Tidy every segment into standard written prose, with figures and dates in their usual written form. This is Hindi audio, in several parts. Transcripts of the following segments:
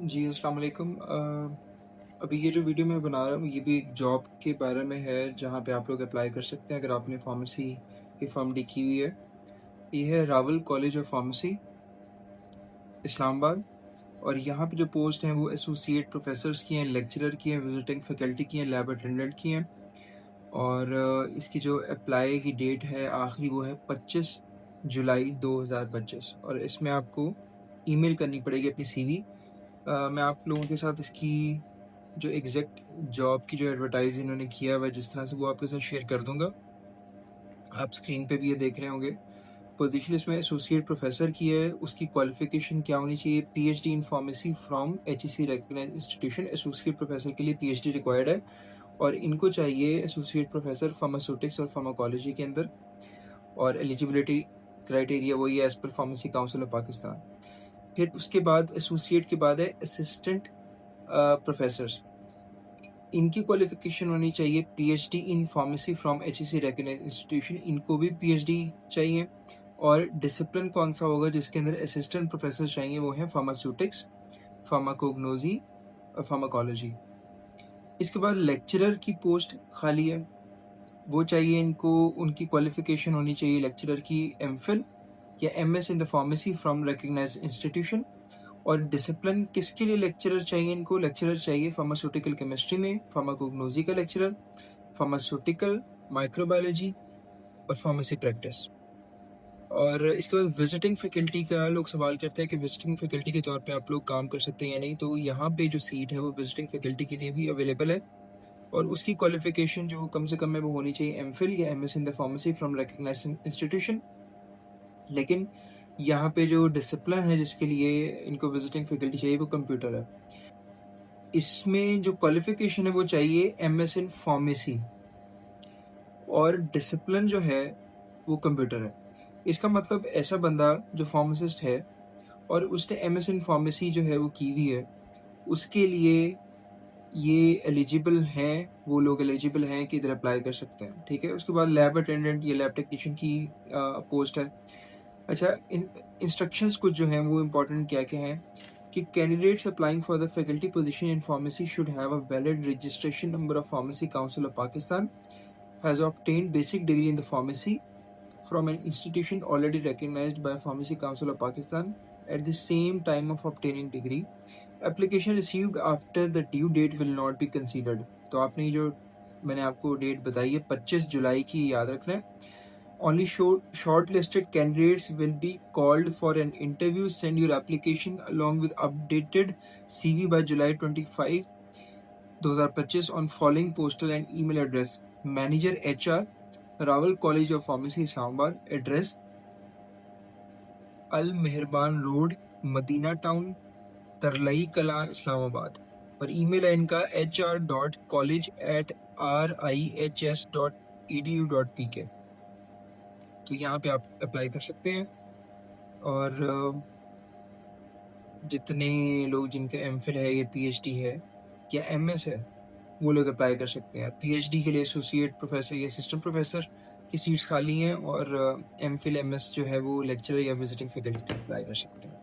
जी, अस्सलाम वालेकुम। अभी ये जो वीडियो मैं बना रहा हूँ, ये भी एक जॉब के बारे में है, जहाँ पे आप लोग अप्लाई कर सकते हैं अगर आपने फार्मेसी की फ़र्म की हुई है। ये है Rawal college of pharmacy, Islamabad. और यहाँ पे जो पोस्ट हैं, वो एसोसिएट प्रोफ़ेसर्स की हैं, लेक्चरर की हैं, विज़िटिंग फैकल्टी की हैं, लैब अटेंडेंट की हैं। और इसकी जो अप्लाई की डेट है आखिरी, वो है 25 जुलाई 2025। और इसमें आपको ईमेल करनी पड़ेगी अपनी सीवी। मैं आप लोगों के साथ इसकी जो एग्ज़ैक्ट जॉब की जो एडवर्टाइज़ इन्होंने किया हुआ है, जिस तरह से, वो आपके साथ शेयर कर दूँगा। आप स्क्रीन पे भी ये देख रहे होंगे। पोज़ीशन इसमें एसोसिएट प्रोफ़ेसर की है, उसकी क्वालिफ़िकेशन क्या होनी चाहिए? PhD in pharmacy from HEC recognised institution. Associate professor के लिए पीएचडी रिक्वायर्ड है और इनको चाहिए एसोसिएट प्रोफ़ेसर फार्मास्यूटिक्स और फार्माकोलॉजी के अंदर। और एलिजिबिलिटी क्राइटेरिया वही है as per pharmacy council of Pakistan. फिर उसके बाद एसोसिएट के बाद है असिस्टेंट प्रोफ़ेसर्स। इनकी क्वालिफ़िकेशन होनी चाहिए PhD in pharmacy from HEC recognised institution, इनको भी पीएचडी चाहिए। और डिसिप्लिन कौन-सा होगा जिसके अंदर असिस्टेंट प्रोफ़ेसर चाहिए, वो है फार्मास्यूटिक्स, फार्माकोग्नोसी और फार्माकोलॉजी। इसके बाद लेक्चरर की पोस्ट खाली है, वो चाहिए इनको। उनकी क्वालिफ़िकेशन होनी चाहिए लेक्चरर की एमफिल या MS in the pharmacy from recognised institution. और डिसिप्लिन किसके लिए लेक्चरर चाहिए इनको? लेक्चरर चाहिए फार्मास्यूटिकल केमिस्ट्री में, फार्माकोग्नोसी का लेक्चरर, फार्मास्यूटिकल, माइक्रोबायोलॉजी और फार्मेसी प्रैक्टिस। और इसके बाद विजिटिंग फैकल्टी का लोग सवाल करते हैं कि विजिटिंग फैकल्टी के तौर पे आप लोग काम कर सकते हैं या नहीं। तो यहाँ पे जो सीट है वो विजिटिंग फैकल्टी के लिए भी अवेलेबल है। और उसकी क्वालिफिकेशन जो कम से कम है वो होनी चाहिए एमफिल या MS in the pharmacy from recognised institution. लेकिन यहाँ पे जो डिसिप्लिन है जिसके लिए इनको विजिटिंग फैकल्टी चाहिए, वो कंप्यूटर है। इसमें जो क्वालिफ़िकेशन है वो चाहिए एमएस इन फार्मेसी और डिसिप्लिन जो है वो कंप्यूटर है। इसका मतलब ऐसा बंदा जो फार्मासिस्ट है और उसने एमएस इन फार्मेसी जो है वो की हुई है, उसके लिए ये एलिजिबल हैं, वो लोग एलिजिबल हैं कि इधर अप्लाई कर सकते हैं, ठीक है? उसके बाद लैब अटेंडेंट या लैब टेक्नीशियन की पोस्ट है। अच्छा, इंस्ट्रक्शंस कुछ जो हैं वो इम्पोर्टेंट क्या-क्या हैं कि candidates applying for the faculty position in pharmacy should have a valid registration number of pharmacy council of Pakistan, has obtained basic degree in the pharmacy from an institution already recognized by Pharmacy Council of Pakistan at the same time of obtaining degree. Application received after the due date will not be considered. तो आपने जो मैंने आपको डेट बताई है 25 जुलाई की, याद रखना है। Only shortlisted candidates will be called for an interview. Send your application along with updated CV by July 25, 2025 on following postal and email address: Manager HR, Rawal college of pharmacy, Islamabad. Address Al Mehrban road, Medina town, तरलई कला, इस्लामाबाद। और ईमेल है इनका hr.college@rihs.edu.pk। तो यहाँ पे आप अप्लाई कर सकते हैं। और जितने लोग जिनका एमफिल है या पीएचडी है या एमएस है, वो लोग अप्लाई कर सकते हैं। पीएचडी के लिए एसोसिएट प्रोफेसर या असिस्टेंट प्रोफेसर की सीट्स खाली हैं। और एमफिल एमएस जो है वो लेक्चरर या विजिटिंग फैकल्टी अप्लाई कर सकते हैं।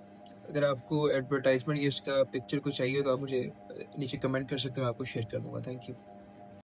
अगर आपको एडवर्टाइजमेंट या इसका पिक्चर कुछ चाहिए तो आप मुझे नीचे कमेंट कर सकते हैं, मैं आपको शेयर कर दूँगा। Thank you.